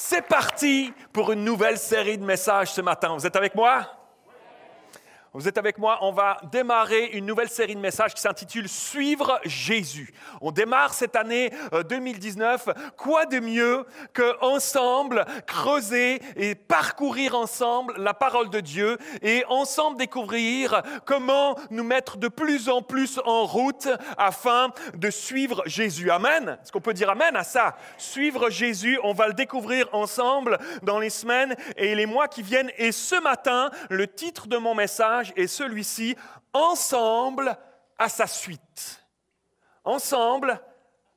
C'est parti pour une nouvelle série de messages ce matin. Vous êtes avec moi? Vous êtes avec moi? On va démarrer une nouvelle série de messages qui s'intitule « Suivre Jésus ». On démarre cette année 2019. Quoi de mieux qu'ensemble creuser et parcourir ensemble la parole de Dieu et ensemble découvrir comment nous mettre de plus en plus en route afin de suivre Jésus. Amen? Est-ce qu'on peut dire amen à ça? Suivre Jésus, on va le découvrir ensemble dans les semaines et les mois qui viennent. Et ce matin, le titre de mon message est celui-ci, « Ensemble à sa suite ». Ensemble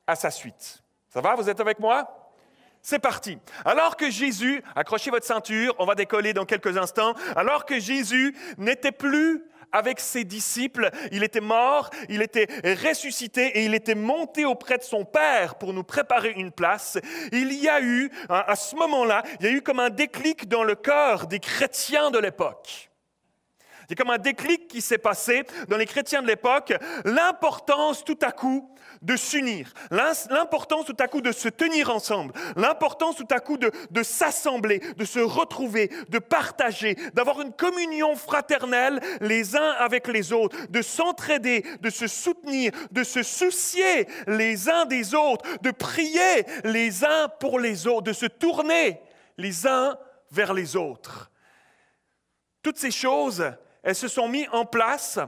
à sa suite. Ça va, vous êtes avec moi? C'est parti. Alors que Jésus, accrochez votre ceinture, on va décoller dans quelques instants, alors que Jésus n'était plus avec ses disciples, il était mort, il était ressuscité et il était monté auprès de son Père pour nous préparer une place. Il y a eu, à ce moment-là, il y a eu comme un déclic dans le cœur des chrétiens de l'époque. C'est comme un déclic qui s'est passé dans les chrétiens de l'époque, l'importance tout à coup de s'unir, l'importance tout à coup de se tenir ensemble, l'importance tout à coup de s'assembler, de se retrouver, de partager, d'avoir une communion fraternelle les uns avec les autres, de s'entraider, de se soutenir, de se soucier les uns des autres, de prier les uns pour les autres, de se tourner les uns vers les autres. Toutes ces choses, elles se sont mises en place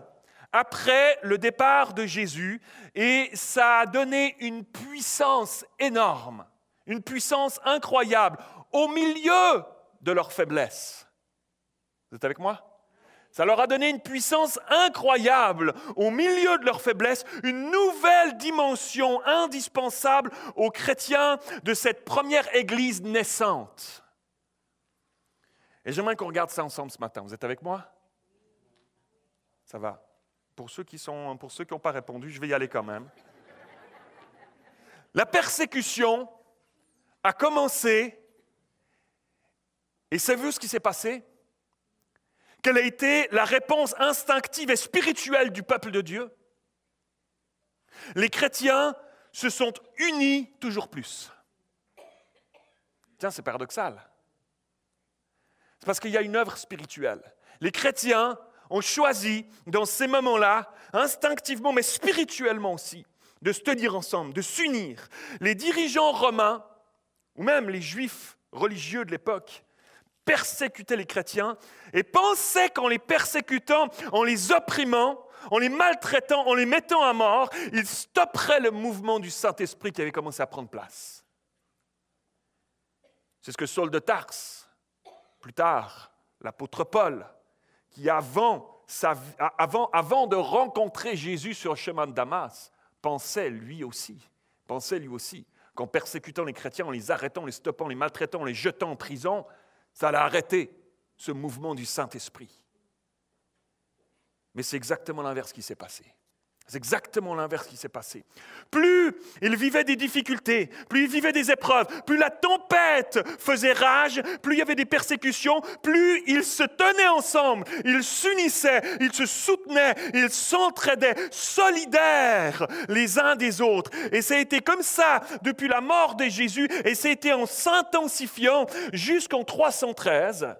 après le départ de Jésus et ça a donné une puissance énorme, une puissance incroyable au milieu de leur faiblesse. Vous êtes avec moi? Ça leur a donné une puissance incroyable au milieu de leur faiblesse, une nouvelle dimension indispensable aux chrétiens de cette première Église naissante. Et j'aimerais qu'on regarde ça ensemble ce matin. Vous êtes avec moi? Ça va. Pour ceux qui n'ont pas répondu, je vais y aller quand même. La persécution a commencé, et savez-vous ce qui s'est passé? Quelle a été la réponse instinctive et spirituelle du peuple de Dieu? Les chrétiens se sont unis toujours plus. Tiens, c'est paradoxal. C'est parce qu'il y a une œuvre spirituelle. Les chrétiens ont choisi, dans ces moments-là, instinctivement, mais spirituellement aussi, de se tenir ensemble, de s'unir. Les dirigeants romains, ou même les juifs religieux de l'époque, persécutaient les chrétiens et pensaient qu'en les persécutant, en les opprimant, en les maltraitant, en les mettant à mort, ils stopperaient le mouvement du Saint-Esprit qui avait commencé à prendre place. C'est ce que Saul de Tarse, plus tard, l'apôtre Paul, qui avant de rencontrer Jésus sur le chemin de Damas, pensait lui aussi, qu'en persécutant les chrétiens, en les arrêtant, en les stoppant, en les maltraitant, en les jetant en prison, ça allait arrêter ce mouvement du Saint-Esprit. Mais c'est exactement l'inverse qui s'est passé. C'est exactement l'inverse qui s'est passé. Plus ils vivaient des difficultés, plus ils vivaient des épreuves, plus la tempête faisait rage, plus il y avait des persécutions, plus ils se tenaient ensemble, ils s'unissaient, ils se soutenaient, ils s'entraidaient, solidaires les uns des autres. Et ça a été comme ça depuis la mort de Jésus, et ça a été en s'intensifiant jusqu'en 313. Un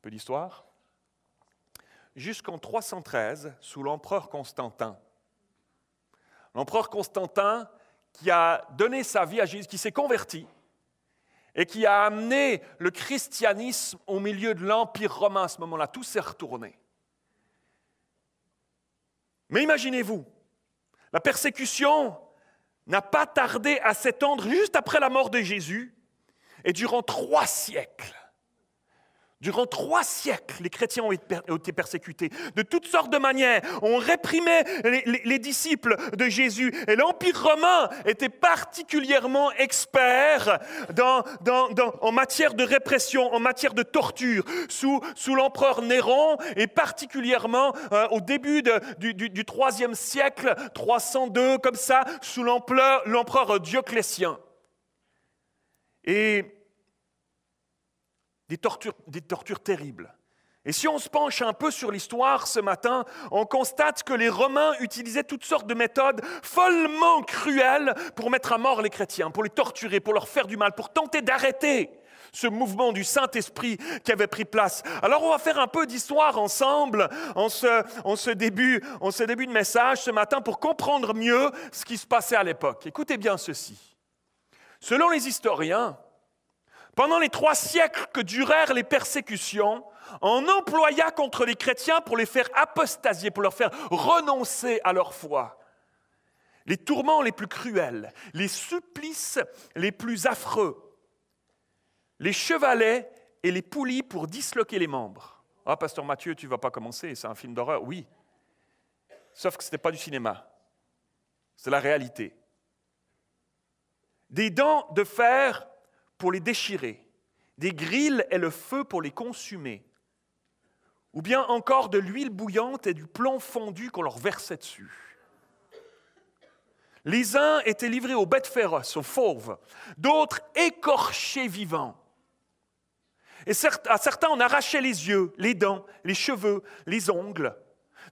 peu d'histoire. Jusqu'en 313, sous l'empereur Constantin. L'empereur Constantin qui a donné sa vie à Jésus, qui s'est converti et qui a amené le christianisme au milieu de l'Empire romain à ce moment-là. Tout s'est retourné. Mais imaginez-vous, la persécution n'a pas tardé à s'étendre juste après la mort de Jésus et durant 3 siècles. Durant 3 siècles, les chrétiens ont été persécutés de toutes sortes de manières. On réprimait les disciples de Jésus. Et l'Empire romain était particulièrement expert en matière de répression, en matière de torture. Sous l'empereur Néron et particulièrement au début du 3e siècle, 302, comme ça, sous l'empereur Dioclétien. Et des tortures terribles, Et si on se penche un peu sur l'histoire ce matin, on constate que les Romains utilisaient toutes sortes de méthodes follement cruelles pour mettre à mort les chrétiens, pour les torturer, pour leur faire du mal, pour tenter d'arrêter ce mouvement du Saint-Esprit qui avait pris place. Alors on va faire un peu d'histoire ensemble en ce début de message ce matin pour comprendre mieux ce qui se passait à l'époque. Écoutez bien ceci. Selon les historiens, pendant les 3 siècles que durèrent les persécutions, on employa contre les chrétiens pour les faire apostasier, pour leur faire renoncer à leur foi, les tourments les plus cruels, les supplices les plus affreux, les chevalets et les poulies pour disloquer les membres. Ah, pasteur Mathieu, tu ne vas pas commencer, c'est un film d'horreur. Oui, sauf que ce n'était pas du cinéma, c'est la réalité. Des dents de fer pour les déchirer, des grilles et le feu pour les consumer, ou bien encore de l'huile bouillante et du plomb fondu qu'on leur versait dessus. Les uns étaient livrés aux bêtes féroces, aux fauves, d'autres écorchés vivants. Et à certains, on arrachait les yeux, les dents, les cheveux, les ongles.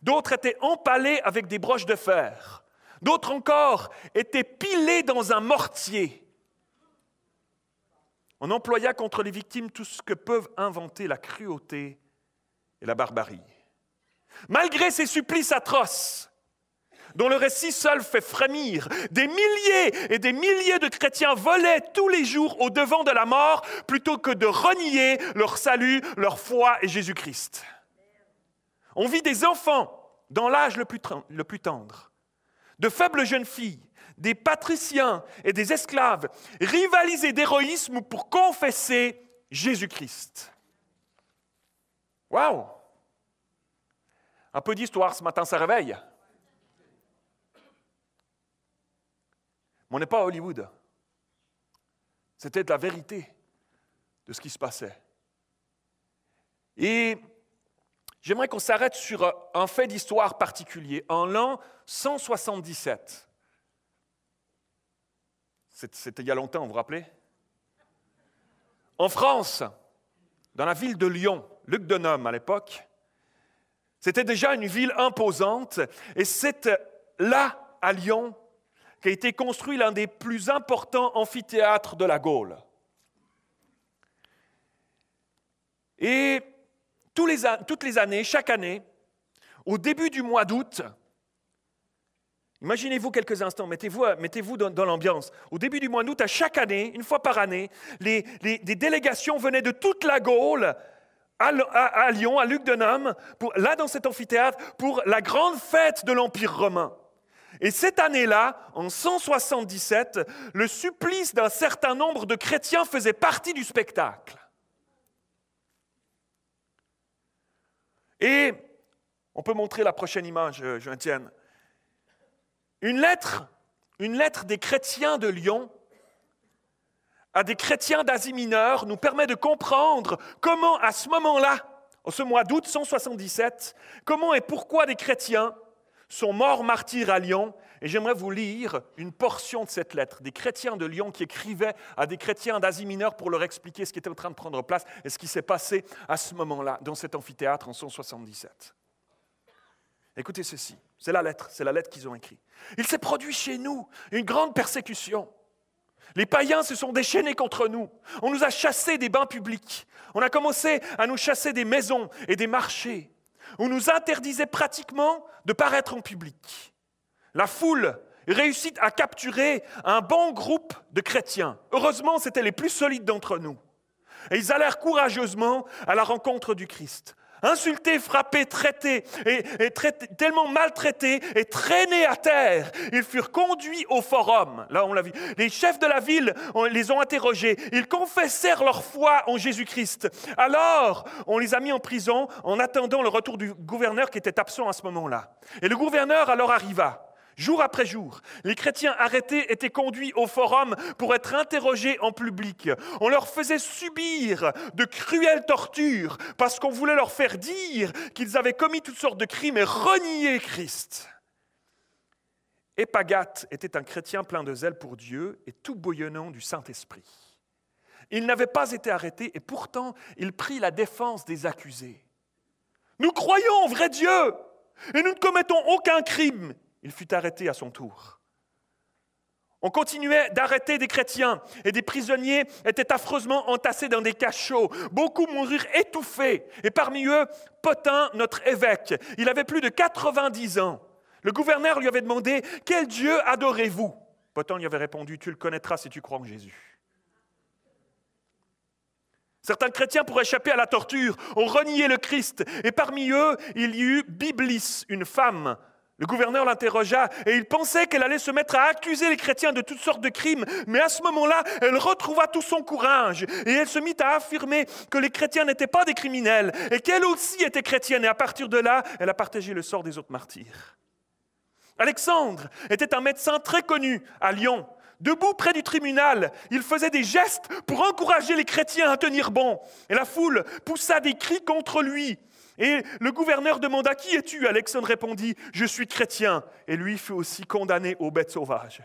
D'autres étaient empalés avec des broches de fer. D'autres encore étaient pilés dans un mortier. On employa contre les victimes tout ce que peuvent inventer la cruauté et la barbarie. Malgré ces supplices atroces, dont le récit seul fait frémir, des milliers et des milliers de chrétiens volaient tous les jours au devant de la mort plutôt que de renier leur salut, leur foi et Jésus-Christ. On vit des enfants dans l'âge le plus tendre, de faibles jeunes filles, des patriciens et des esclaves rivaliser d'héroïsme pour confesser Jésus-Christ. Waouh! Un peu d'histoire ce matin, ça réveille. Mais on n'est pas à Hollywood. C'était la vérité de ce qui se passait. Et j'aimerais qu'on s'arrête sur un fait d'histoire particulier. En l'an 177, c'était il y a longtemps, vous vous rappelez? En France, dans la ville de Lyon, Lugdunum à l'époque, c'était déjà une ville imposante, et c'est là, à Lyon, qu'a été construit l'un des plus importants amphithéâtres de la Gaule. Et toutes les années, chaque année, au début du mois d'août, imaginez-vous quelques instants, mettez-vous dans l'ambiance. Au début du mois d'août, à chaque année, une fois par année, des délégations venaient de toute la Gaule à Lyon, à Lugdunum, là dans cet amphithéâtre, pour la grande fête de l'Empire romain. Et cette année-là, en 177, le supplice d'un certain nombre de chrétiens faisait partie du spectacle. Et on peut montrer la prochaine image, Jean-Étienne. Une lettre des chrétiens de Lyon à des chrétiens d'Asie mineure nous permet de comprendre comment, à ce moment-là, en ce mois d'août 177, comment et pourquoi des chrétiens sont morts martyrs à Lyon. Et j'aimerais vous lire une portion de cette lettre, des chrétiens de Lyon qui écrivaient à des chrétiens d'Asie mineure pour leur expliquer ce qui était en train de prendre place et ce qui s'est passé à ce moment-là, dans cet amphithéâtre en 177. Écoutez ceci, c'est la lettre qu'ils ont écrite. Il s'est produit chez nous une grande persécution. Les païens se sont déchaînés contre nous. On nous a chassés des bains publics. On a commencé à nous chasser des maisons et des marchés. On nous interdisait pratiquement de paraître en public. La foule réussit à capturer un bon groupe de chrétiens. Heureusement, c'étaient les plus solides d'entre nous. Et ils allèrent courageusement à la rencontre du Christ. Insultés, frappés, traités, tellement maltraités et traînés à terre, ils furent conduits au forum. Là, on l'a vu. Les chefs de la ville les ont interrogés. Ils confessèrent leur foi en Jésus-Christ. Alors, on les a mis en prison en attendant le retour du gouverneur qui était absent à ce moment-là. Et le gouverneur alors arriva. Jour après jour, les chrétiens arrêtés étaient conduits au forum pour être interrogés en public. On leur faisait subir de cruelles tortures parce qu'on voulait leur faire dire qu'ils avaient commis toutes sortes de crimes et renié Christ. Épagate était un chrétien plein de zèle pour Dieu et tout bouillonnant du Saint-Esprit. Il n'avait pas été arrêté et pourtant il prit la défense des accusés. Nous croyons en vrai Dieu et nous ne commettons aucun crime. Il fut arrêté à son tour. On continuait d'arrêter des chrétiens et des prisonniers étaient affreusement entassés dans des cachots. Beaucoup moururent étouffés et parmi eux, Pothin, notre évêque. Il avait plus de 90 ans. Le gouverneur lui avait demandé « Quel Dieu adorez-vous » Pothin lui avait répondu « Tu le connaîtras si tu crois en Jésus ». Certains chrétiens, pour échapper à la torture, ont renié le Christ. Et parmi eux, il y eut Byblis, une femme. Le gouverneur l'interrogea et il pensait qu'elle allait se mettre à accuser les chrétiens de toutes sortes de crimes. Mais à ce moment-là, elle retrouva tout son courage et elle se mit à affirmer que les chrétiens n'étaient pas des criminels et qu'elle aussi était chrétienne. Et à partir de là, elle a partagé le sort des autres martyrs. Alexandre était un médecin très connu à Lyon. Debout près du tribunal, il faisait des gestes pour encourager les chrétiens à tenir bon. Et la foule poussa des cris contre lui. Et le gouverneur demanda « Qui es-tu » Alexandre répondit « Je suis chrétien. » Et lui fut aussi condamné aux bêtes sauvages.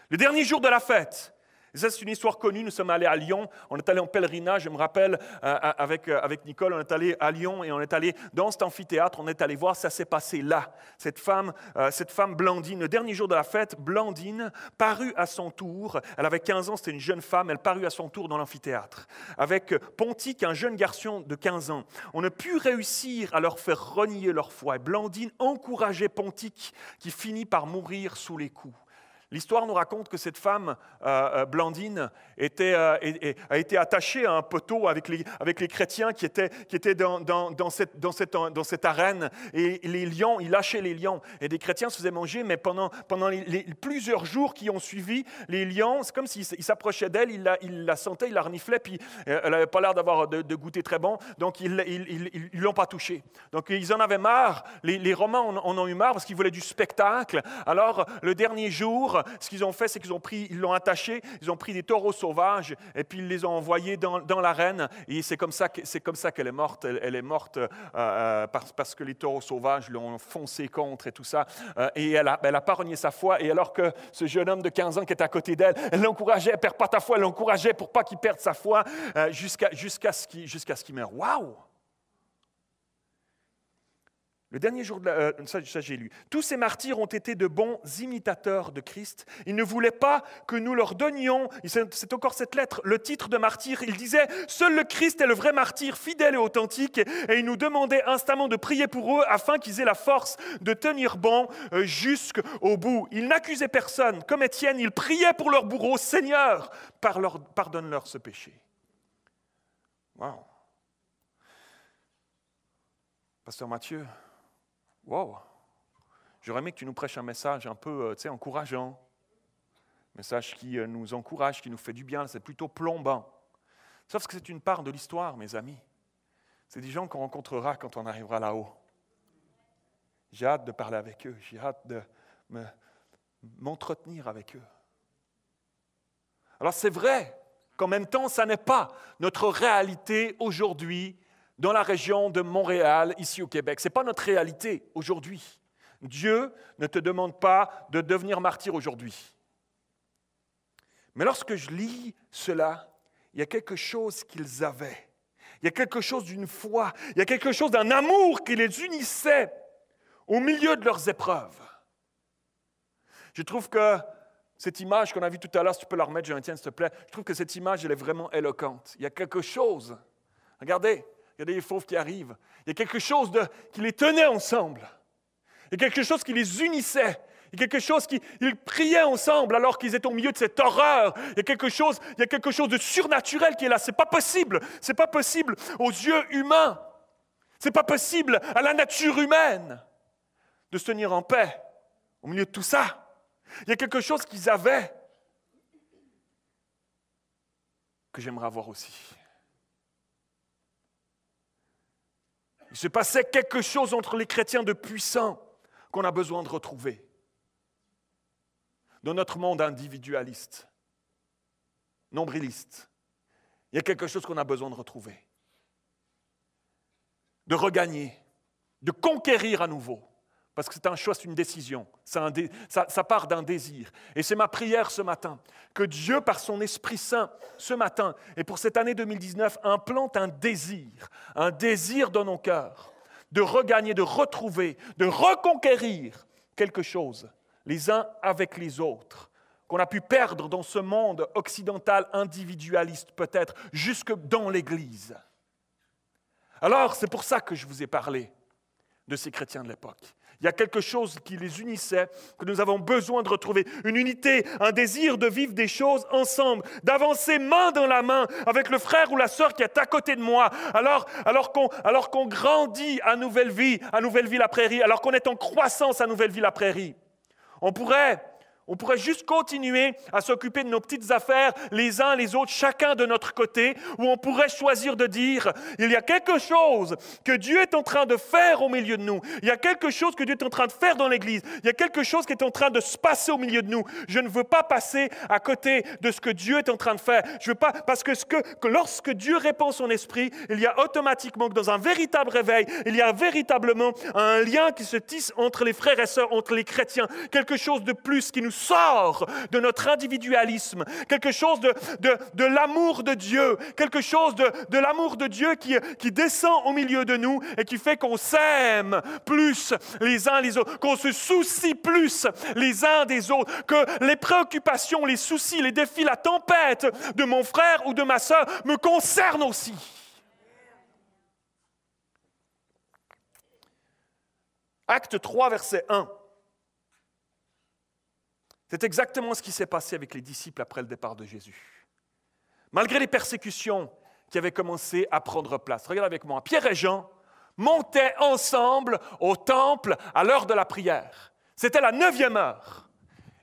Le dernier jour de la fête, et ça c'est une histoire connue, nous sommes allés à Lyon, on est allé en pèlerinage, je me rappelle, avec Nicole, on est allé à Lyon et on est allé dans cet amphithéâtre, on est allé voir, ça s'est passé là. Cette femme Blandine, le dernier jour de la fête, Blandine parut à son tour, elle avait 15 ans, c'était une jeune femme, elle parut à son tour dans l'amphithéâtre, avec Pontique, un jeune garçon de 15 ans. On a pu réussir à leur faire renier leur foi et Blandine encourageait Pontique qui finit par mourir sous les coups. L'histoire nous raconte que cette femme, Blandine, a été attachée à un poteau avec les chrétiens qui étaient dans cette arène. Et les lions, ils lâchaient les lions. Et des chrétiens se faisaient manger, mais pendant les plusieurs jours qui ont suivi, les lions, c'est comme s'ils s'approchaient d'elle, ils la sentaient, ils la reniflaient, puis elle n'avait pas l'air d'avoir de goûter très bon, donc ils ne l'ont pas touchée. Donc ils en avaient marre, les Romains en ont eu marre parce qu'ils voulaient du spectacle. Alors le dernier jour, ce qu'ils ont fait, c'est ils l'ont attachée, ils ont pris des taureaux sauvages et puis ils les ont envoyés dans l'arène. Et c'est comme ça qu'elle est morte. Elle est morte parce que les taureaux sauvages l'ont foncé contre et tout ça. Et elle a pas renié sa foi. Et alors que ce jeune homme de 15 ans qui était à côté d'elle, elle l'encourageait, elle ne perd pas ta foi, elle l'encourageait pour pas qu'il perde sa foi jusqu'à ce qu'il meure. Waouh! Le dernier jour, ça j'ai lu. Tous ces martyrs ont été de bons imitateurs de Christ. Ils ne voulaient pas que nous leur donnions, c'est encore cette lettre, le titre de martyr. Ils disaient, seul le Christ est le vrai martyr, fidèle et authentique. Et ils nous demandaient instamment de prier pour eux afin qu'ils aient la force de tenir bon jusqu'au bout. Ils n'accusaient personne. Comme Étienne, ils priaient pour leur bourreau. Seigneur, pardonne-leur ce péché. Wow. Pasteur Mathieu, wow! J'aurais aimé que tu nous prêches un message un peu encourageant. Un message qui nous encourage, qui nous fait du bien. C'est plutôt plombant. Sauf que c'est une part de l'histoire, mes amis. C'est des gens qu'on rencontrera quand on arrivera là-haut. J'ai hâte de parler avec eux. J'ai hâte de m'entretenir avec eux. Alors c'est vrai qu'en même temps, ça n'est pas notre réalité aujourd'hui dans la région de Montréal, ici au Québec. Ce n'est pas notre réalité aujourd'hui. Dieu ne te demande pas de devenir martyr aujourd'hui. Mais lorsque je lis cela, il y a quelque chose qu'ils avaient. Il y a quelque chose d'une foi. Il y a quelque chose d'un amour qui les unissait au milieu de leurs épreuves. Je trouve que cette image qu'on a vue tout à l'heure, si tu peux la remettre, Jonathan, s'il te plaît, je trouve que cette image, elle est vraiment éloquente. Il y a quelque chose. Regardez les fauves qui arrivent. Il y a quelque chose qui les tenait ensemble. Il y a quelque chose qui les unissait. Il y a quelque chose ils priaient ensemble alors qu'ils étaient au milieu de cette horreur. Il y a quelque chose de surnaturel qui est là. C'est pas possible. C'est pas possible aux yeux humains. C'est pas possible à la nature humaine de se tenir en paix au milieu de tout ça. Il y a quelque chose qu'ils avaient que j'aimerais avoir aussi. Il se passait quelque chose entre les chrétiens de puissant qu'on a besoin de retrouver. Dans notre monde individualiste, nombriliste, il y a quelque chose qu'on a besoin de retrouver, de regagner, de conquérir à nouveau Parce que c'est un choix, c'est une décision. Ça part d'un désir. Et c'est ma prière ce matin, que Dieu, par son Esprit Saint, ce matin, et pour cette année 2019, implante un désir dans nos cœurs, de regagner, de retrouver, de reconquérir quelque chose, les uns avec les autres, qu'on a pu perdre dans ce monde occidental individualiste peut-être, jusque dans l'Église. Alors, c'est pour ça que je vous ai parlé de ces chrétiens de l'époque. Il y a quelque chose qui les unissait, que nous avons besoin de retrouver. Une unité, un désir de vivre des choses ensemble, d'avancer main dans la main avec le frère ou la sœur qui est à côté de moi. Alors qu'on grandit à Nouvelleville-la-Prairie, alors qu'on est en croissance à Nouvelleville-la-Prairie, on pourrait juste continuer à s'occuper de nos petites affaires, les uns les autres, chacun de notre côté, ou on pourrait choisir de dire, il y a quelque chose que Dieu est en train de faire au milieu de nous. Il y a quelque chose que Dieu est en train de faire dans l'Église. Il y a quelque chose qui est en train de se passer au milieu de nous. Je ne veux pas passer à côté de ce que Dieu est en train de faire. Je veux pas, parce que lorsque Dieu répand son esprit, il y a automatiquement que dans un véritable réveil, il y a véritablement un lien qui se tisse entre les frères et sœurs, entre les chrétiens. Quelque chose de plus qui nous sort de notre individualisme, quelque chose de l'amour de Dieu, quelque chose de l'amour de Dieu qui descend au milieu de nous et qui fait qu'on s'aime plus les uns les autres, qu'on se soucie plus les uns des autres, que les préoccupations, les soucis, les défis, la tempête de mon frère ou de ma sœur me concernent aussi. Acte 3, verset 1. C'est exactement ce qui s'est passé avec les disciples après le départ de Jésus. Malgré les persécutions qui avaient commencé à prendre place. Regarde avec moi, Pierre et Jean montaient ensemble au temple à l'heure de la prière. C'était la 9e heure.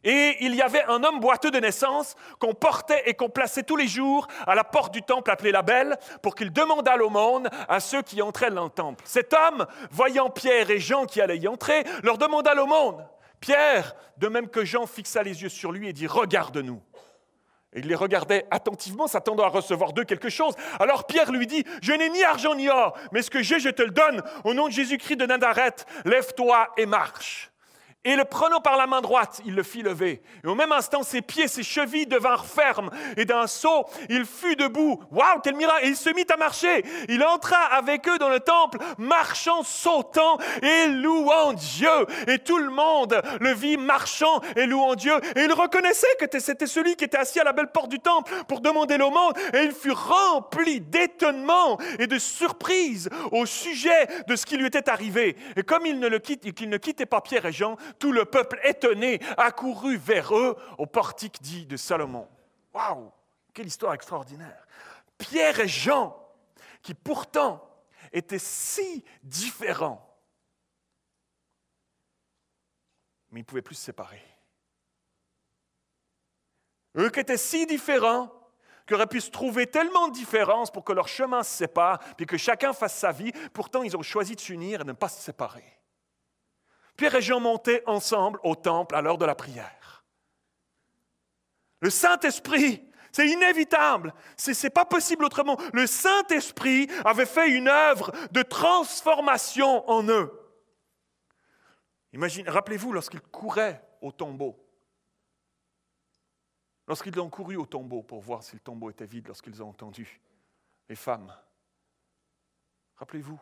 Et il y avait un homme boiteux de naissance qu'on portait et qu'on plaçait tous les jours à la porte du temple appelée la Belle pour qu'il demandât l'aumône à ceux qui entraient dans le temple. Cet homme, voyant Pierre et Jean qui allaient y entrer, leur demanda l'aumône. Pierre, de même que Jean, fixa les yeux sur lui et dit « Regarde-nous ». Et il les regardait attentivement, s'attendant à recevoir d'eux quelque chose. Alors Pierre lui dit « Je n'ai ni argent ni or, mais ce que j'ai, je te le donne. Au nom de Jésus-Christ de Nazareth, lève-toi et marche. » Et le prenant par la main droite, il le fit lever. Et au même instant, ses pieds, ses chevilles devinrent fermes. Et d'un saut, il fut debout. Waouh, quel miracle! Et il se mit à marcher. Il entra avec eux dans le temple, marchant, sautant et louant Dieu. Et tout le monde le vit marchant et louant Dieu. Et il reconnaissait que c'était celui qui était assis à la belle porte du temple pour demander l'aumône. Et il fut rempli d'étonnement et de surprise au sujet de ce qui lui était arrivé. Et comme qu'il ne quittait pas Pierre et Jean, tout le peuple étonné accourut vers eux au portique dit de Salomon. Waouh, quelle histoire extraordinaire. Pierre et Jean, qui pourtant étaient si différents, mais ils ne pouvaient plus se séparer. Eux qui étaient si différents, qui auraient pu se trouver tellement de différences pour que leur chemin se sépare, puis que chacun fasse sa vie, pourtant ils ont choisi de s'unir et de ne pas se séparer. Pierre et Jean montaient ensemble au temple à l'heure de la prière. Le Saint-Esprit, c'est inévitable, c'est pas possible autrement. Le Saint-Esprit avait fait une œuvre de transformation en eux. Rappelez-vous lorsqu'ils couraient au tombeau. Lorsqu'ils ont couru au tombeau pour voir si le tombeau était vide, lorsqu'ils ont entendu les femmes. Rappelez-vous,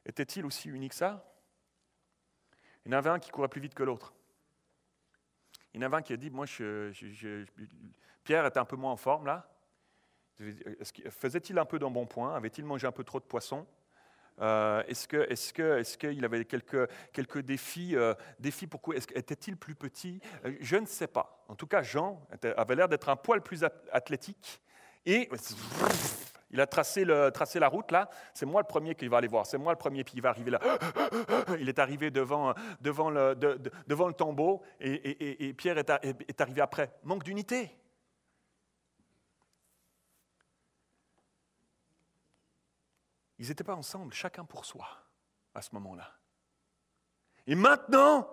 était-il aussi unique que ça? Il y en avait un qui courait plus vite que l'autre. Il y en avait un qui a dit, Pierre était un peu moins en forme là. Faisait-il un peu d'embonpoint? Avait-il mangé un peu trop de poisson? Est-ce qu'il avait quelques défis? Pourquoi? Était-il plus petit? Je ne sais pas. En tout cas, Jean avait l'air d'être un poil plus athlétique. Et il a tracé la route là. C'est moi le premier qui va aller voir. C'est moi le premier, puis il va arriver là. Il est arrivé devant le tombeau et Pierre est arrivé après. Manque d'unité. Ils n'étaient pas ensemble, chacun pour soi, à ce moment-là. Et maintenant,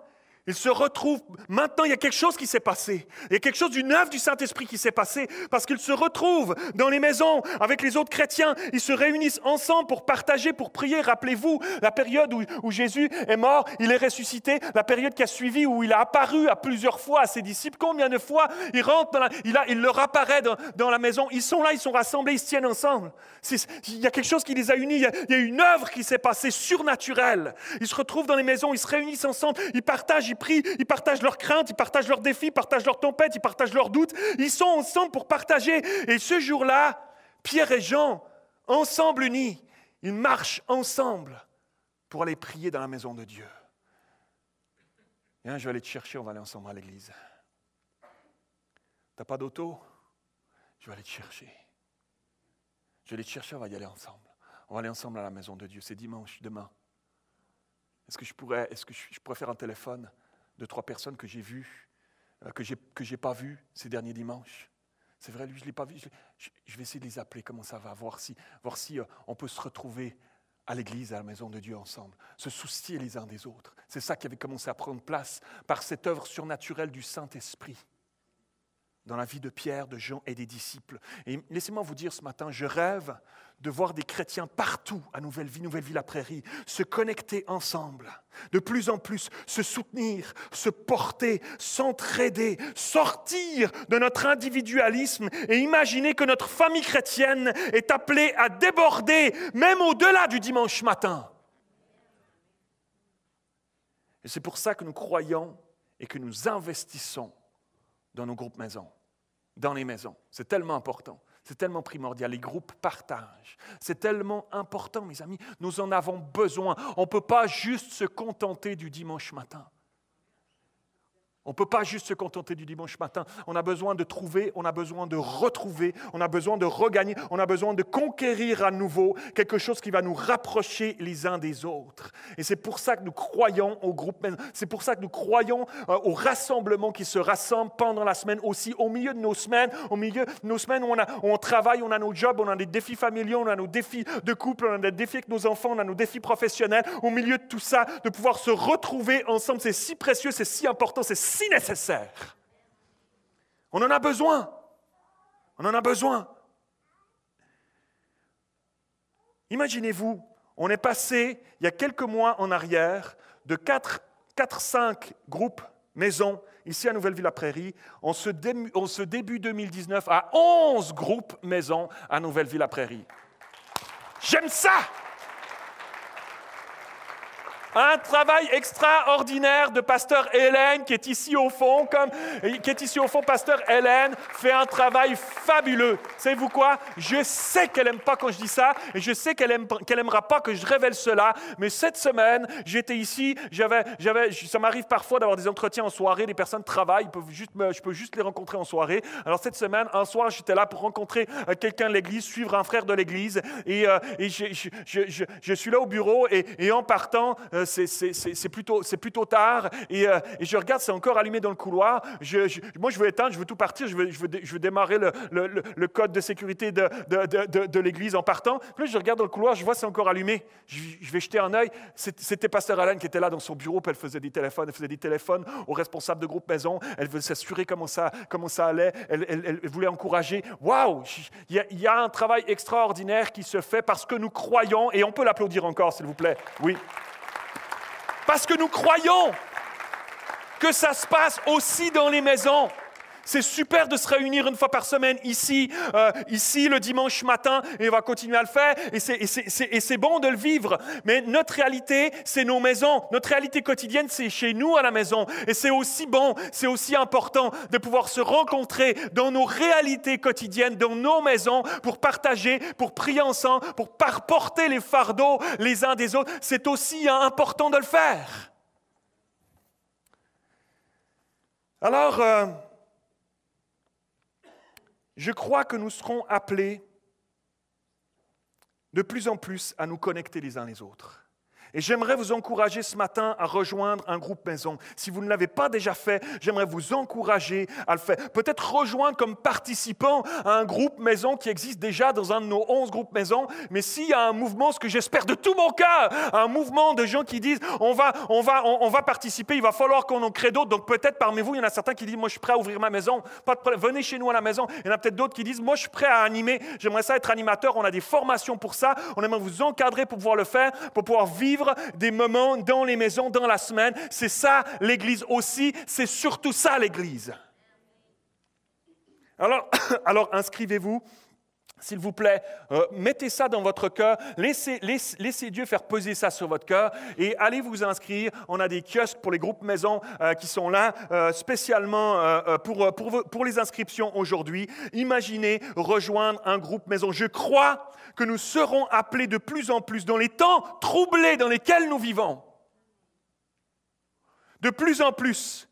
Ils se retrouvent, maintenant il y a quelque chose qui s'est passé. Il y a quelque chose d'une œuvre du Saint-Esprit qui s'est passé parce qu'ils se retrouvent dans les maisons avec les autres chrétiens. Ils se réunissent ensemble pour partager, pour prier. Rappelez-vous la période où Jésus est mort, il est ressuscité, la période qui a suivi où il a apparu à plusieurs fois à ses disciples. Combien de fois il rentre, il leur apparaît dans la maison. Ils sont là, ils sont rassemblés, ils se tiennent ensemble. Il y a quelque chose qui les a unis, il y a une œuvre qui s'est passée surnaturelle. Ils se retrouvent dans les maisons, ils se réunissent ensemble, ils partagent, ils prient, ils partagent leurs craintes, ils partagent leurs défis, ils partagent leurs tempêtes, ils partagent leurs doutes. Ils sont ensemble pour partager. Et ce jour-là, Pierre et Jean, ensemble unis, ils marchent ensemble pour aller prier dans la maison de Dieu. Viens, je vais aller te chercher, on va aller ensemble à l'église. Tu n'as pas d'auto? Je vais aller te chercher. Je vais aller te chercher, on va y aller ensemble. On va aller ensemble à la maison de Dieu. C'est dimanche, demain. Est-ce que je pourrais faire un téléphone de 3 personnes que j'ai vues, que j'ai pas vues ces derniers dimanches? C'est vrai, lui, je ne l'ai pas vu. Je vais essayer de les appeler, comment ça va, voir si on peut se retrouver à l'église, à la maison de Dieu ensemble, se soucier les uns des autres. C'est ça qui avait commencé à prendre place par cette œuvre surnaturelle du Saint-Esprit dans la vie de Pierre, de Jean et des disciples. Et laissez-moi vous dire ce matin, je rêve de voir des chrétiens partout à Nouvelle Vie la Prairie, se connecter ensemble, de plus en plus se soutenir, se porter, s'entraider, sortir de notre individualisme et imaginer que notre famille chrétienne est appelée à déborder, même au-delà du dimanche matin. Et c'est pour ça que nous croyons et que nous investissons dans nos groupes maisons, dans les maisons. C'est tellement important, c'est tellement primordial. Les groupes partagent. C'est tellement important, mes amis. Nous en avons besoin. On ne peut pas juste se contenter du dimanche matin. On ne peut pas juste se contenter du dimanche matin. On a besoin de trouver, on a besoin de retrouver, on a besoin de regagner, on a besoin de conquérir à nouveau quelque chose qui va nous rapprocher les uns des autres. Et c'est pour ça que nous croyons au groupe, c'est pour ça que nous croyons au rassemblement qui se rassemble pendant la semaine aussi, au milieu de nos semaines, où on travaille, on a nos jobs, on a des défis familiaux, on a nos défis de couple, on a des défis avec nos enfants, on a nos défis professionnels. Au milieu de tout ça, de pouvoir se retrouver ensemble, c'est si précieux, c'est si important, c'est si nécessaire. On en a besoin. On en a besoin. Imaginez-vous, on est passé, il y a quelques mois en arrière, de 4-5 groupes maisons ici à Nouvelle-Vie-la-Prairie, en ce début 2019, à 11 groupes maisons à Nouvelle-Vie-la-Prairie. J'aime ça! Un travail extraordinaire de pasteur Hélène qui est ici au fond, pasteur Hélène fait un travail fabuleux. Savez-vous quoi? Je sais qu'elle n'aime pas quand je dis ça et je sais qu'elle n'aimera pas que je révèle cela, mais cette semaine, j'étais ici, ça m'arrive parfois d'avoir des entretiens en soirée, les personnes travaillent, je peux juste les rencontrer en soirée. Alors cette semaine, un soir, j'étais là pour rencontrer quelqu'un de l'église, suivre un frère de l'église et je suis là au bureau et en partant, c'est plutôt tard et je regarde, c'est encore allumé dans le couloir. Moi, je veux éteindre, je veux tout partir, je veux démarrer le code de sécurité de l'église en partant. Puis je regarde dans le couloir, je vois c'est encore allumé. Je vais jeter un œil. C'était pasteur Alain qui était là dans son bureau, puis elle faisait des téléphones aux responsables de groupe maison. Elle veut s'assurer comment ça allait. Elle voulait encourager. Waouh! Il y a un travail extraordinaire qui se fait parce que nous croyons, et on peut l'applaudir encore, s'il vous plaît. Oui. Parce que nous croyons que ça se passe aussi dans les maisons. C'est super de se réunir une fois par semaine ici le dimanche matin, et on va continuer à le faire, et c'est bon de le vivre. Mais notre réalité, c'est nos maisons. Notre réalité quotidienne, c'est chez nous à la maison. Et c'est aussi bon, c'est aussi important de pouvoir se rencontrer dans nos réalités quotidiennes, dans nos maisons, pour partager, pour prier ensemble, pour porter les fardeaux les uns des autres. C'est aussi important de le faire. Alors, je crois que nous serons appelés de plus en plus à nous connecter les uns les autres. Et j'aimerais vous encourager ce matin à rejoindre un groupe maison. Si vous ne l'avez pas déjà fait, j'aimerais vous encourager à le faire. Peut-être rejoindre comme participant à un groupe maison qui existe déjà dans un de nos 11 groupes maison. Mais s'il y a un mouvement, ce que j'espère de tout mon cœur, un mouvement de gens qui disent on va participer, il va falloir qu'on en crée d'autres. Donc peut-être parmi vous, il y en a certains qui disent moi je suis prêt à ouvrir ma maison. Pas de problème, venez chez nous à la maison. Il y en a peut-être d'autres qui disent moi je suis prêt à animer. J'aimerais ça être animateur. On a des formations pour ça. On aimerait vous encadrer pour pouvoir le faire, pour pouvoir vivre des moments dans les maisons, dans la semaine. C'est ça l'Église aussi, c'est surtout ça l'Église. Alors inscrivez-vous, s'il vous plaît, mettez ça dans votre cœur, laissez Dieu faire peser ça sur votre cœur et allez vous inscrire. On a des kiosques pour les groupes maison qui sont là spécialement pour les inscriptions aujourd'hui. Imaginez rejoindre un groupe maison. Je crois que nous serons appelés de plus en plus dans les temps troublés dans lesquels nous vivons, de plus en plus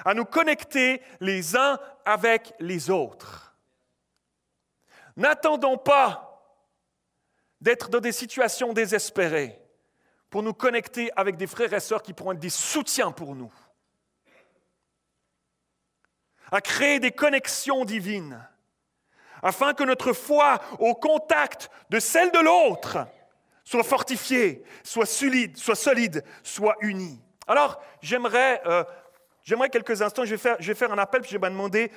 à nous connecter les uns avec les autres. N'attendons pas d'être dans des situations désespérées pour nous connecter avec des frères et sœurs qui pourront être des soutiens pour nous, à créer des connexions divines, afin que notre foi au contact de celle de l'autre soit fortifiée, soit solide, soit unie. Alors, j'aimerais quelques instants, je vais faire un appel, puis je vais demander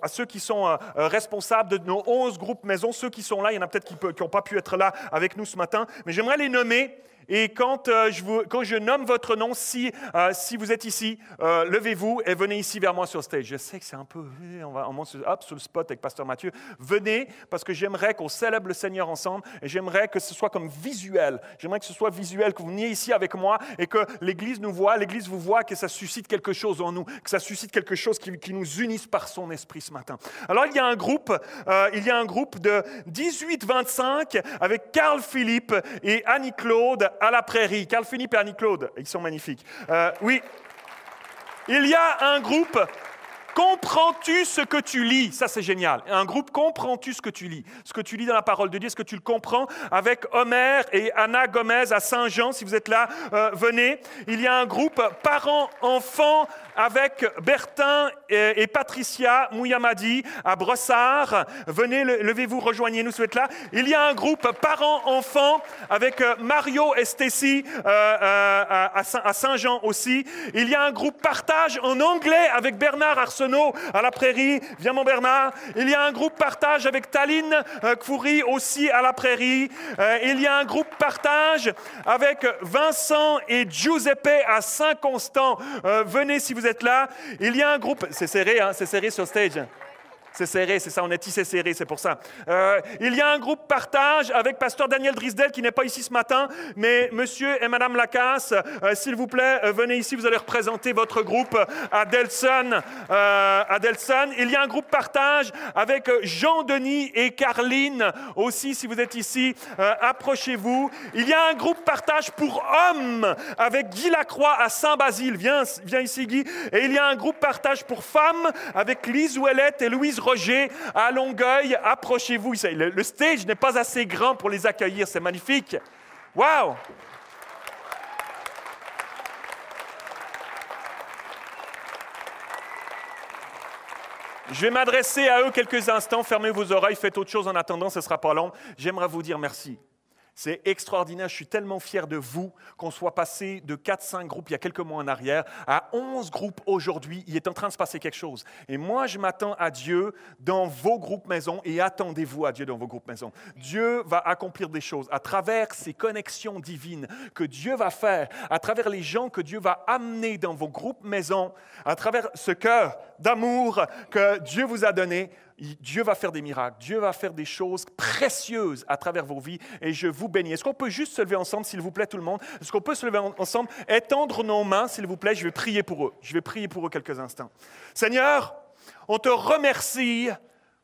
à ceux qui sont responsables de nos 11 groupes maison, ceux qui sont là, il y en a peut-être qui n'ont pas pu être là avec nous ce matin, mais j'aimerais les nommer. Et quand je nomme votre nom, si vous êtes ici, levez-vous et venez ici vers moi sur stage. Je sais que c'est un peu... On monte sur le spot avec Pasteur Mathieu. Venez, parce que j'aimerais qu'on célèbre le Seigneur ensemble et j'aimerais que ce soit comme visuel. J'aimerais que ce soit visuel, que vous veniez ici avec moi et que l'Église nous voit, l'Église vous voit, que ça suscite quelque chose en nous, que ça suscite quelque chose qui nous unisse par son esprit ce matin. Alors, il y a un groupe de 18-25 avec Carl Philippe et Annie-Claude à la prairie. Carl Philippe et Annie-Claude, ils sont magnifiques. Oui, il y a un groupe « Comprends-tu ce que tu lis ?» Ça, c'est génial. Un groupe « Comprends-tu ce que tu lis ?» Ce que tu lis dans la parole de Dieu, est-ce que tu le comprends? Avec Omer et Anna Gomez à Saint-Jean, si vous êtes là, venez. Il y a un groupe « Parents-enfants » avec Bertin et Patricia Mouyamadi à Brossard. Venez, levez-vous, rejoignez-nous, si vous êtes là. Il y a un groupe parents-enfants avec Mario et Stacy à Saint-Jean aussi. Il y a un groupe partage en anglais avec Bernard Arsenault à la Prairie. Viens mon Bernard. Il y a un groupe partage avec Taline Kfouri aussi à la Prairie. Il y a un groupe partage avec Vincent et Giuseppe à Saint-Constant. Venez si vous êtes là. Il y a un groupe... C'est serré, hein? C'est serré sur stage. C'est serré, c'est ça, on est tissé serré, c'est pour ça. Il y a un groupe partage avec Pasteur Daniel Drisdel qui n'est pas ici ce matin, mais Monsieur et Madame Lacasse, s'il vous plaît, venez ici, vous allez représenter votre groupe à Delson. Il y a un groupe partage avec Jean-Denis et Carline aussi, si vous êtes ici, approchez-vous. Il y a un groupe partage pour hommes avec Guy Lacroix à Saint-Basile. Viens ici Guy. Et il y a un groupe partage pour femmes avec Lise Ouellette et Louise Roger à Longueuil, approchez-vous. Le stage n'est pas assez grand pour les accueillir, c'est magnifique. Wow! Je vais m'adresser à eux quelques instants, fermez vos oreilles, faites autre chose en attendant, ce ne sera pas long. J'aimerais vous dire merci. C'est extraordinaire, je suis tellement fier de vous qu'on soit passé de 4-5 groupes il y a quelques mois en arrière à 11 groupes aujourd'hui. Il est en train de se passer quelque chose. Et moi, je m'attends à Dieu dans vos groupes maison et attendez-vous à Dieu dans vos groupes maison. Dieu va accomplir des choses à travers ces connexions divines que Dieu va faire, à travers les gens que Dieu va amener dans vos groupes maison, à travers ce cœur d'amour que Dieu vous a donné. Dieu va faire des miracles, Dieu va faire des choses précieuses à travers vos vies et je vous bénis. Est-ce qu'on peut juste se lever ensemble, s'il vous plaît, tout le monde? Est-ce qu'on peut se lever ensemble, étendre nos mains, s'il vous plaît? Je vais prier pour eux. Je vais prier pour eux quelques instants. Seigneur, on te remercie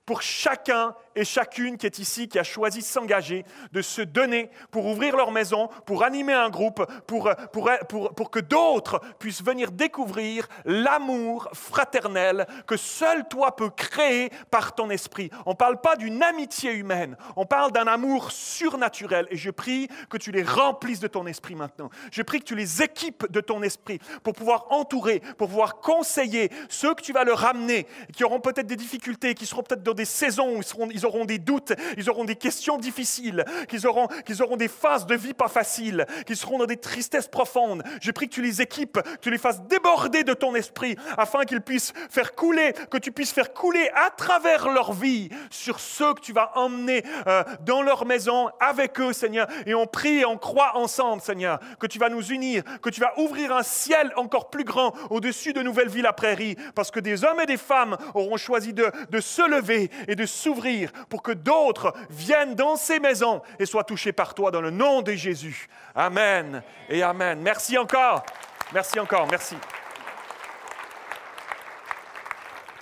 pour chacun et chacune qui est ici, qui a choisi de s'engager, de se donner pour ouvrir leur maison, pour animer un groupe, pour que d'autres puissent venir découvrir l'amour fraternel que seul toi peux créer par ton esprit. On ne parle pas d'une amitié humaine, on parle d'un amour surnaturel. Et je prie que tu les remplisses de ton esprit maintenant. Je prie que tu les équipes de ton esprit pour pouvoir entourer, pour pouvoir conseiller ceux que tu vas leur ramener, qui auront peut-être des difficultés, qui seront peut-être dans des saisons où ils auront des doutes, ils auront des questions difficiles, qu'ils auront des phases de vie pas faciles, qu'ils seront dans des tristesses profondes. Je prie que tu les équipes, que tu les fasses déborder de ton esprit, afin qu'ils puissent faire couler, que tu puisses faire couler à travers leur vie sur ceux que tu vas emmener dans leur maison avec eux, Seigneur. Et on prie et on croit ensemble, Seigneur, que tu vas nous unir, que tu vas ouvrir un ciel encore plus grand au-dessus de Nouvelle-Ville-la-Prairie, parce que des hommes et des femmes auront choisi de se lever et de s'ouvrir pour que d'autres viennent dans ces maisons et soient touchés par toi dans le nom de Jésus. Amen et amen. Merci encore. Merci encore. Merci.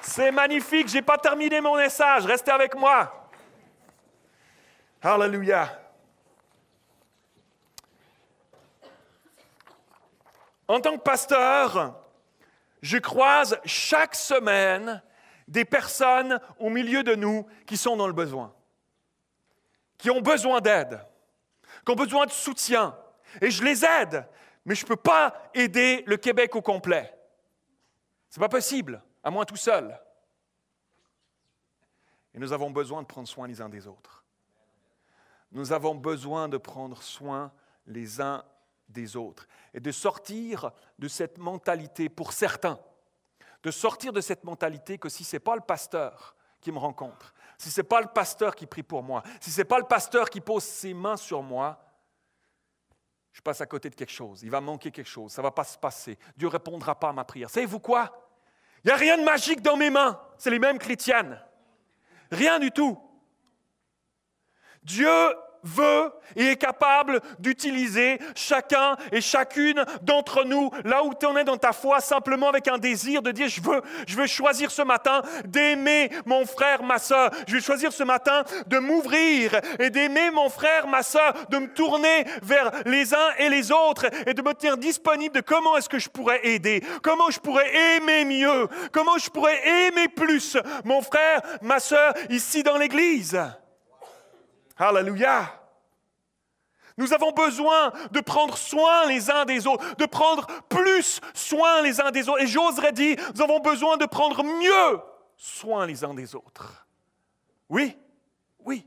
C'est magnifique. Je n'ai pas terminé mon message. Restez avec moi. Alléluia. En tant que pasteur, je croise chaque semaine des personnes au milieu de nous qui sont dans le besoin, qui ont besoin d'aide, qui ont besoin de soutien. Et je les aide, mais je ne peux pas aider le Québec au complet. Ce n'est pas possible, à moi tout seul. Et nous avons besoin de prendre soin les uns des autres. Nous avons besoin de prendre soin les uns des autres et de sortir de cette mentalité pour certains, de sortir de cette mentalité que si ce n'est pas le pasteur qui me rencontre, si ce n'est pas le pasteur qui prie pour moi, si ce n'est pas le pasteur qui pose ses mains sur moi, je passe à côté de quelque chose, il va manquer quelque chose, ça ne va pas se passer, Dieu ne répondra pas à ma prière. Savez-vous quoi? Il n'y a rien de magique dans mes mains, c'est les mêmes chrétiennes. Rien du tout. Dieu veut et est capable d'utiliser chacun et chacune d'entre nous, là où tu en es dans ta foi, simplement avec un désir de dire je veux choisir ce matin d'aimer mon frère, ma soeur. Je vais choisir ce matin de m'ouvrir et d'aimer mon frère, ma soeur, de me tourner vers les uns et les autres et de me tenir disponible de comment est-ce que je pourrais aider, comment je pourrais aimer mieux, comment je pourrais aimer plus mon frère, ma soeur, ici dans l'Église. Alléluia! Nous avons besoin de prendre soin les uns des autres, de prendre plus soin les uns des autres. Et j'oserais dire, nous avons besoin de prendre mieux soin les uns des autres. Oui, oui.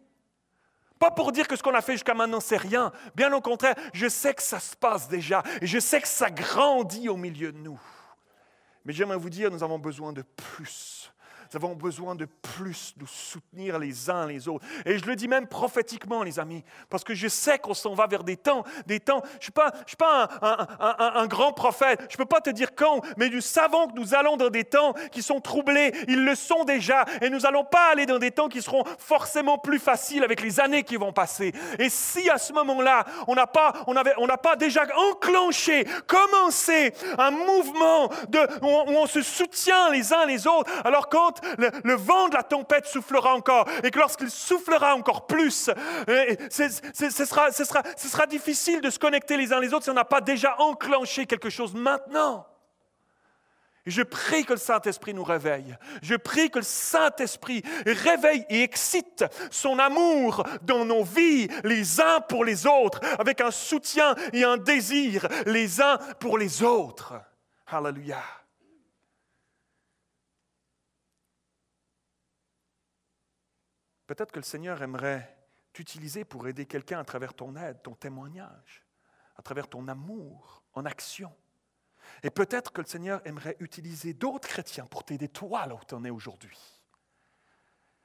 Pas pour dire que ce qu'on a fait jusqu'à maintenant, c'est rien. Bien au contraire, je sais que ça se passe déjà et je sais que ça grandit au milieu de nous. Mais j'aimerais vous dire, nous avons besoin de plus. Nous avons besoin de plus nous soutenir les uns les autres. Et je le dis même prophétiquement, les amis, parce que je sais qu'on s'en va vers des temps. Je ne suis pas un grand prophète, je ne peux pas te dire quand, mais nous savons que nous allons dans des temps qui sont troublés, ils le sont déjà, et nous n'allons pas aller dans des temps qui seront forcément plus faciles avec les années qui vont passer. Et si à ce moment-là, on n'a pas déjà enclenché, commencé un mouvement où on se soutient les uns les autres, alors quand le vent de la tempête soufflera encore, et que lorsqu'il soufflera encore plus, ce sera difficile de se connecter les uns les autres si on n'a pas déjà enclenché quelque chose maintenant. Et je prie que le Saint-Esprit nous réveille. Je prie que le Saint-Esprit réveille et excite son amour dans nos vies, les uns pour les autres, avec un soutien et un désir les uns pour les autres. Alléluia. Peut-être que le Seigneur aimerait t'utiliser pour aider quelqu'un à travers ton aide, ton témoignage, à travers ton amour en action. Et peut-être que le Seigneur aimerait utiliser d'autres chrétiens pour t'aider toi là où tu en es aujourd'hui.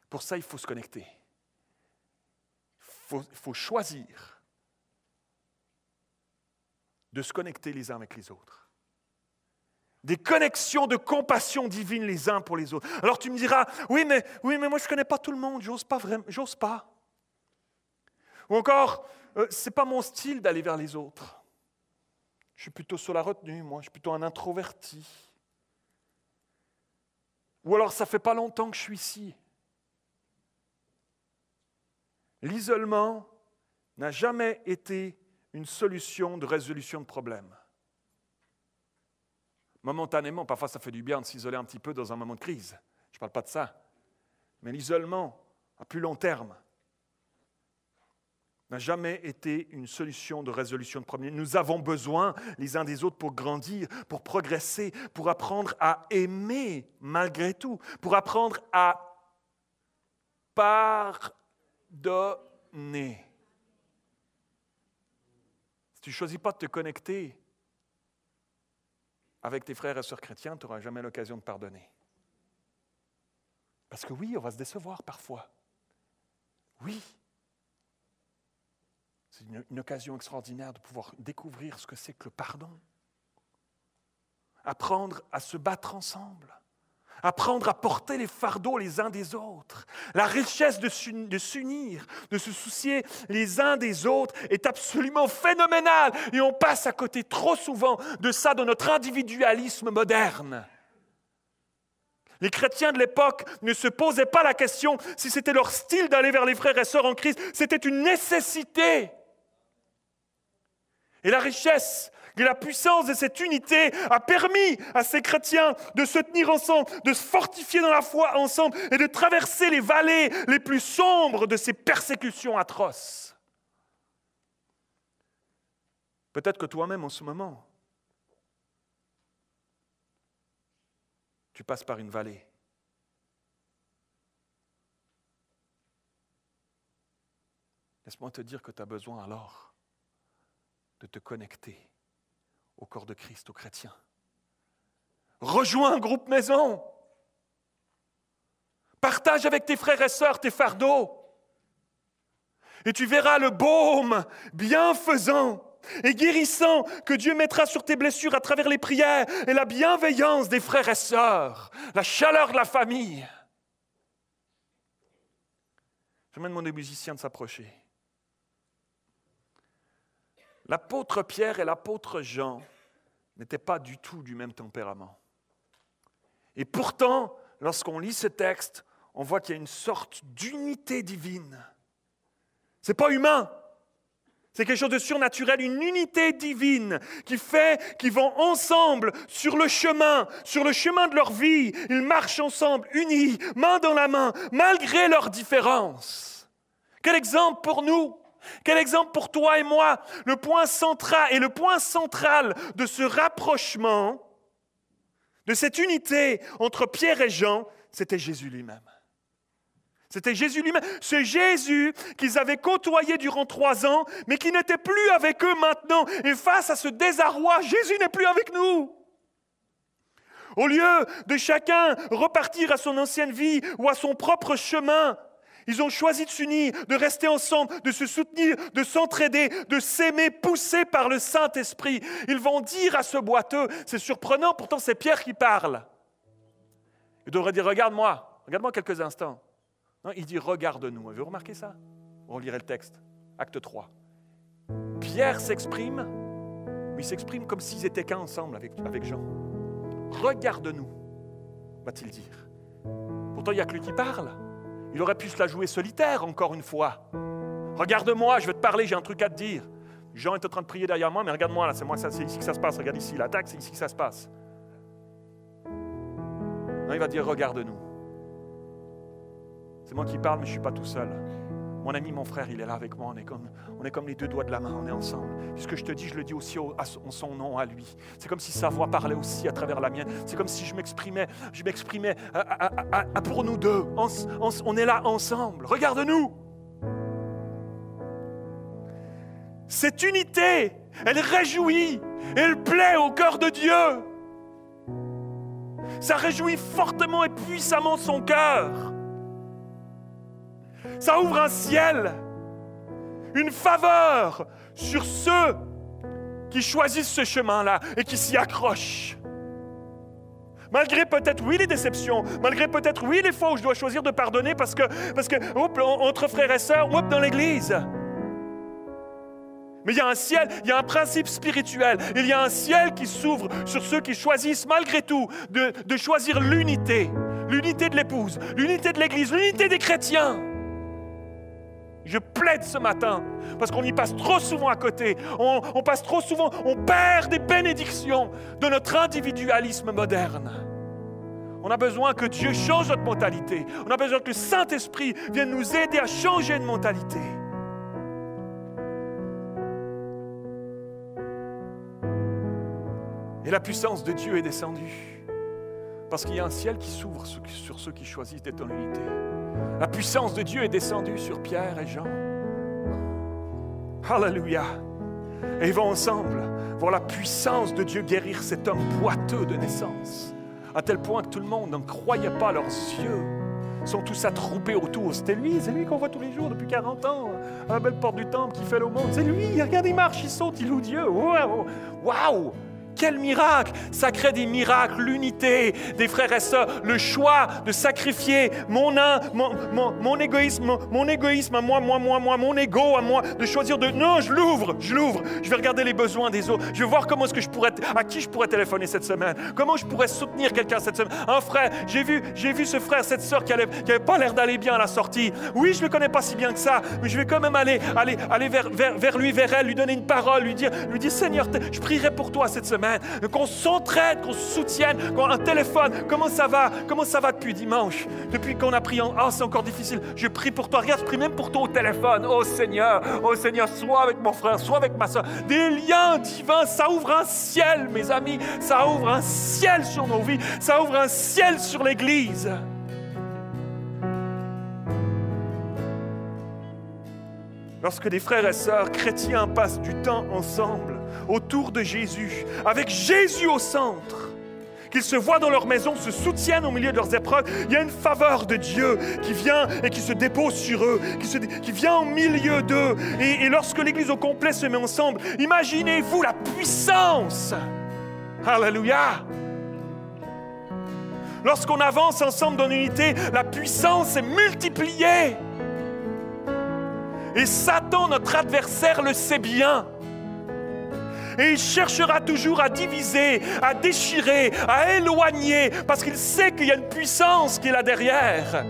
Pour ça, il faut se connecter. Il faut choisir de se connecter les uns avec les autres. Des connexions de compassion divine les uns pour les autres. Alors tu me diras, oui, mais moi je ne connais pas tout le monde, j'ose pas. Ou encore, ce n'est pas mon style d'aller vers les autres. Je suis plutôt sur la retenue, moi, je suis plutôt un introverti. Ou alors ça ne fait pas longtemps que je suis ici. L'isolement n'a jamais été une solution de résolution de problèmes. Momentanément, parfois ça fait du bien de s'isoler un petit peu dans un moment de crise. Je ne parle pas de ça. Mais l'isolement, à plus long terme, n'a jamais été une solution de résolution de problèmes. Nous avons besoin les uns des autres pour grandir, pour progresser, pour apprendre à aimer malgré tout, pour apprendre à pardonner. Si tu ne choisis pas de te connecter avec tes frères et sœurs chrétiens, tu n'auras jamais l'occasion de pardonner. Parce que oui, on va se décevoir parfois. Oui. C'est une occasion extraordinaire de pouvoir découvrir ce que c'est que le pardon. Apprendre à se battre ensemble. Apprendre à porter les fardeaux les uns des autres. La richesse de s'unir, de se soucier les uns des autres est absolument phénoménale. Et on passe à côté trop souvent de ça dans notre individualisme moderne. Les chrétiens de l'époque ne se posaient pas la question si c'était leur style d'aller vers les frères et sœurs en Christ. C'était une nécessité. Et la richesse et la puissance de cette unité a permis à ces chrétiens de se tenir ensemble, de se fortifier dans la foi ensemble et de traverser les vallées les plus sombres de ces persécutions atroces. Peut-être que toi-même en ce moment, tu passes par une vallée. Laisse-moi te dire que tu as besoin alors de te connecter au corps de Christ, aux chrétiens. Rejoins un groupe maison. Partage avec tes frères et sœurs tes fardeaux. Et tu verras le baume bienfaisant et guérissant que Dieu mettra sur tes blessures à travers les prières et la bienveillance des frères et sœurs, la chaleur de la famille. Je demande à mon musicien de s'approcher. L'apôtre Pierre et l'apôtre Jean n'étaient pas du tout du même tempérament. Et pourtant, lorsqu'on lit ce texte, on voit qu'il y a une sorte d'unité divine. Ce n'est pas humain. C'est quelque chose de surnaturel, une unité divine qui fait qu'ils vont ensemble sur le chemin de leur vie. Ils marchent ensemble, unis, main dans la main, malgré leurs différences. Quel exemple pour nous! Quel exemple pour toi et moi! Le point central de ce rapprochement, de cette unité entre Pierre et Jean, c'était Jésus lui-même. C'était Jésus lui-même, ce Jésus qu'ils avaient côtoyé durant 3 ans, mais qui n'était plus avec eux maintenant. Et face à ce désarroi, Jésus n'est plus avec nous. Au lieu de chacun repartir à son ancienne vie ou à son propre chemin, ils ont choisi de s'unir, de rester ensemble, de se soutenir, de s'entraider, de s'aimer, poussés par le Saint-Esprit. Ils vont dire à ce boiteux, c'est surprenant, pourtant c'est Pierre qui parle. Il devrait dire, regarde-moi quelques instants. Non, il dit, regarde-nous. Avez-vous remarqué ça? On lirait le texte, acte 3. Pierre s'exprime, mais il s'exprime comme s'ils étaient qu'un ensemble avec Jean. Regarde-nous, va-t-il dire. Pourtant, il n'y a que lui qui parle. Il aurait pu se la jouer solitaire, encore une fois. Regarde-moi, je vais te parler, j'ai un truc à te dire. Jean est en train de prier derrière moi, mais regarde-moi, là, c'est ici que ça se passe. Regarde ici, l'attaque, c'est ici que ça se passe. Non, il va dire, regarde-nous. C'est moi qui parle, mais je ne suis pas tout seul. Mon ami, mon frère, il est là avec moi. On est comme les 2 doigts de la main, on est ensemble. Puis ce que je te dis, je le dis aussi en son nom à lui. C'est comme si sa voix parlait aussi à travers la mienne. C'est comme si je m'exprimais pour nous deux. On est là ensemble. Regarde-nous. Cette unité, elle réjouit, elle plaît au cœur de Dieu. Ça réjouit fortement et puissamment son cœur. Ça ouvre un ciel, une faveur sur ceux qui choisissent ce chemin-là et qui s'y accrochent. Malgré peut-être, oui, les déceptions, malgré peut-être, oui, les fois où je dois choisir de pardonner parce que entre frères et sœurs, dans l'Église. Mais il y a un ciel, il y a un principe spirituel, il y a un ciel qui s'ouvre sur ceux qui choisissent malgré tout de choisir l'unité de l'épouse, l'unité de l'Église, l'unité des chrétiens. Je plaide ce matin, parce qu'on y passe trop souvent à côté. On passe trop souvent, on perd des bénédictions de notre individualisme moderne. On a besoin que Dieu change notre mentalité. On a besoin que le Saint-Esprit vienne nous aider à changer de mentalité. Et la puissance de Dieu est descendue. Parce qu'il y a un ciel qui s'ouvre sur ceux qui choisissent d'être en unité. La puissance de Dieu est descendue sur Pierre et Jean. Alléluia. Et ils vont ensemble voir la puissance de Dieu guérir cet homme boiteux de naissance. À tel point que tout le monde n'en croyait pas leurs yeux. Ils sont tous attroupés autour. C'est lui qu'on voit tous les jours depuis 40 ans, à la belle porte du temple qui fait l'aumône. C'est lui, regarde, il marche, il saute, il loue Dieu. Waouh! Quel miracle! Ça crée des miracles, l'unité des frères et sœurs, le choix de sacrifier mon égoïsme à moi, mon ego à moi, de choisir de... Non, je l'ouvre, je vais regarder les besoins des autres, je vais voir comment est-ce que à qui je pourrais téléphoner cette semaine, comment je pourrais soutenir quelqu'un cette semaine. Un frère, j'ai vu ce frère, cette sœur qui avait pas l'air d'aller bien à la sortie. Oui, je ne le connais pas si bien que ça, mais je vais quand même aller vers lui, vers elle, lui donner une parole, lui dire Seigneur, je prierai pour toi cette semaine. Qu'on s'entraide, qu'on se soutienne, qu'on a un téléphone. Comment ça va depuis dimanche? Depuis qu'on a prié, c'est encore difficile. Je prie pour toi. Regarde, je prie même pour toi au téléphone. Oh Seigneur, sois avec mon frère, sois avec ma soeur. Des liens divins, ça ouvre un ciel, mes amis. Ça ouvre un ciel sur nos vies. Ça ouvre un ciel sur l'Église. Lorsque des frères et sœurs chrétiens passent du temps ensemble, autour de Jésus, avec Jésus au centre, qu'ils se voient dans leur maison, se soutiennent au milieu de leurs épreuves, il y a une faveur de Dieu qui vient et qui se dépose sur eux, qui vient au milieu d'eux. Et lorsque l'Église au complet se met ensemble, imaginez-vous la puissance. Alléluia! Lorsqu'on avance ensemble dans l'unité, la puissance est multipliée. Et Satan, notre adversaire, le sait bien. Et il cherchera toujours à diviser, à déchirer, à éloigner, parce qu'il sait qu'il y a une puissance qui est là derrière.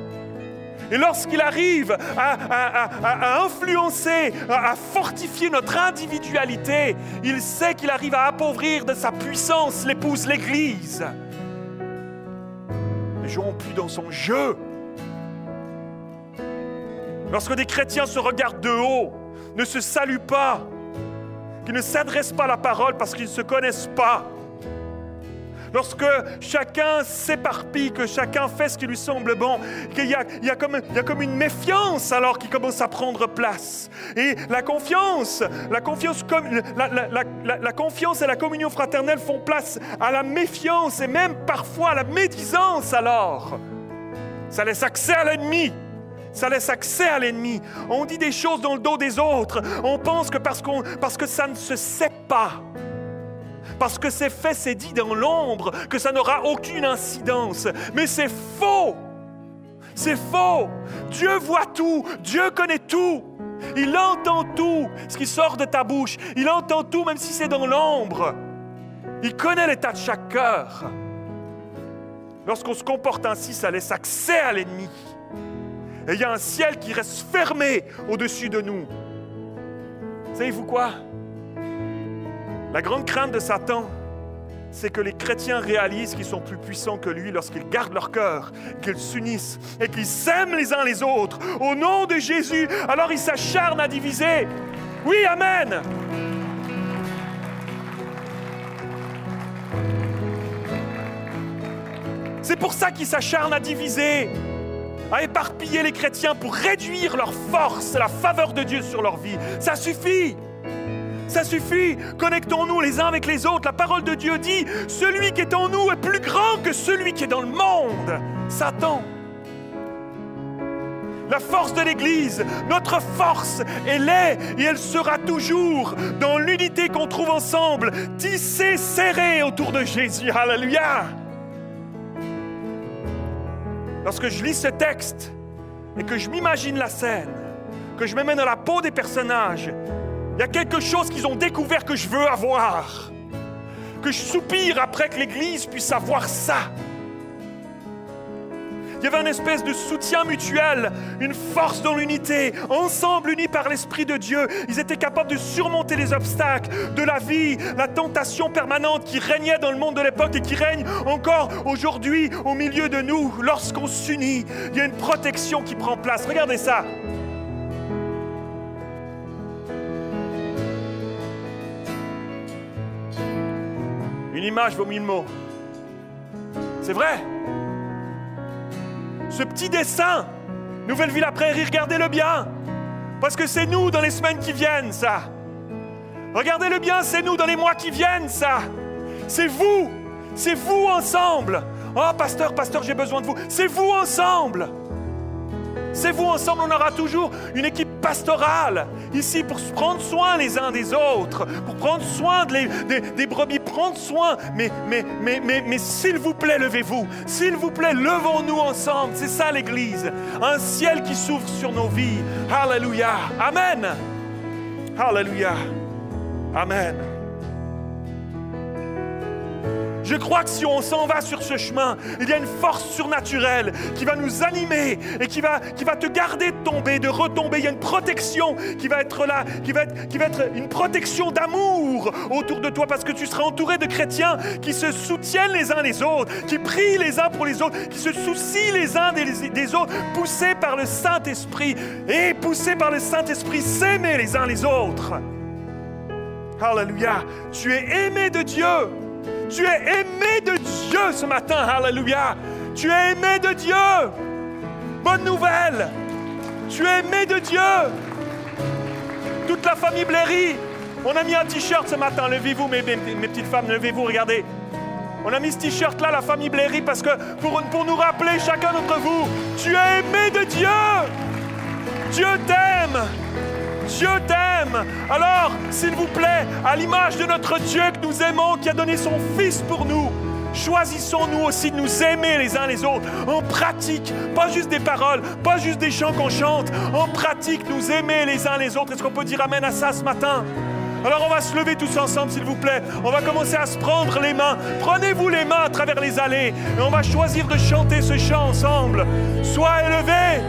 Et lorsqu'il arrive à influencer, à fortifier notre individualité, il sait qu'il arrive à appauvrir de sa puissance l'épouse, l'Église. Ne jouons plus dans son jeu. Lorsque des chrétiens se regardent de haut, ne se saluent pas, qu'ils ne s'adressent pas à la parole parce qu'ils ne se connaissent pas, lorsque chacun s'éparpille, que chacun fait ce qui lui semble bon, qu'il y a comme une méfiance alors qui commence à prendre place. Et la confiance et la communion fraternelle font place à la méfiance et même parfois à la médisance alors. Ça laisse accès à l'ennemi. Ça laisse accès à l'ennemi. On dit des choses dans le dos des autres. On pense que parce que ça ne se sait pas, parce que c'est fait, c'est dit dans l'ombre, que ça n'aura aucune incidence. Mais c'est faux. C'est faux. Dieu voit tout. Dieu connaît tout. Il entend tout ce qui sort de ta bouche. Il entend tout même si c'est dans l'ombre. Il connaît l'état de chaque cœur. Lorsqu'on se comporte ainsi, ça laisse accès à l'ennemi. Et il y a un ciel qui reste fermé au-dessus de nous. Savez-vous quoi? La grande crainte de Satan, c'est que les chrétiens réalisent qu'ils sont plus puissants que lui lorsqu'ils gardent leur cœur, qu'ils s'unissent et qu'ils s'aiment les uns les autres. Au nom de Jésus, alors ils s'acharnent à diviser. Oui, amen! C'est pour ça qu'ils s'acharnent à diviser, à éparpiller les chrétiens pour réduire leur force, la faveur de Dieu sur leur vie. Ça suffit. Ça suffit. Connectons-nous les uns avec les autres. La parole de Dieu dit, celui qui est en nous est plus grand que celui qui est dans le monde. Satan. La force de l'Église, notre force, elle est et elle sera toujours dans l'unité qu'on trouve ensemble, tissée, serrée autour de Jésus. Alléluia. Lorsque je lis ce texte et que je m'imagine la scène, que je me mets dans la peau des personnages, il y a quelque chose qu'ils ont découvert que je veux avoir, que je soupire après que l'Église puisse avoir ça. Il y avait une espèce de soutien mutuel, une force dans l'unité, ensemble unis par l'Esprit de Dieu. Ils étaient capables de surmonter les obstacles de la vie, la tentation permanente qui régnait dans le monde de l'époque et qui règne encore aujourd'hui au milieu de nous. Lorsqu'on s'unit, il y a une protection qui prend place. Regardez ça. Une image vaut 1000 mots. C'est vrai. Ce petit dessin, Nouvelle Vie la Prairie, regardez-le bien. Parce que c'est nous dans les semaines qui viennent, ça. Regardez-le bien, c'est nous dans les mois qui viennent, ça. C'est vous ensemble. Oh, pasteur, j'ai besoin de vous. C'est vous ensemble. C'est vous ensemble, on aura toujours une équipe pastorale ici pour prendre soin les uns des autres, pour prendre soin des brebis, prendre soin. Mais s'il vous plaît, levez-vous. S'il vous plaît, levons-nous ensemble. C'est ça l'Église. Un ciel qui s'ouvre sur nos vies. Alléluia. Amen. Alléluia. Amen. Je crois que si on s'en va sur ce chemin, il y a une force surnaturelle qui va nous animer et qui va te garder de tomber, de retomber. Il y a une protection qui va être là, qui va être une protection d'amour autour de toi parce que tu seras entouré de chrétiens qui se soutiennent les uns les autres, qui prient les uns pour les autres, qui se soucient les uns des autres, poussés par le Saint-Esprit et poussés par le Saint-Esprit, s'aimer les uns les autres. Alléluia. Tu es aimé de Dieu. Tu es aimé de Dieu ce matin, alléluia. Tu es aimé de Dieu. Bonne nouvelle. Tu es aimé de Dieu. Toute la famille Blairy, on a mis un t-shirt ce matin. Levez-vous, mes petites femmes, levez-vous, regardez. On a mis ce t-shirt-là, la famille Blairy, parce que pour nous rappeler, chacun d'entre vous, tu es aimé de Dieu. Dieu t'aime. Dieu t'aime. Alors, s'il vous plaît, à l'image de notre Dieu que nous aimons, qui a donné son Fils pour nous, choisissons-nous aussi de nous aimer les uns les autres, en pratique, pas juste des paroles, pas juste des chants qu'on chante, en pratique, nous aimer les uns les autres. Est-ce qu'on peut dire amen à ça ce matin? Alors on va se lever tous ensemble, s'il vous plaît. On va commencer à se prendre les mains. Prenez-vous les mains à travers les allées et on va choisir de chanter ce chant ensemble. Sois élevé.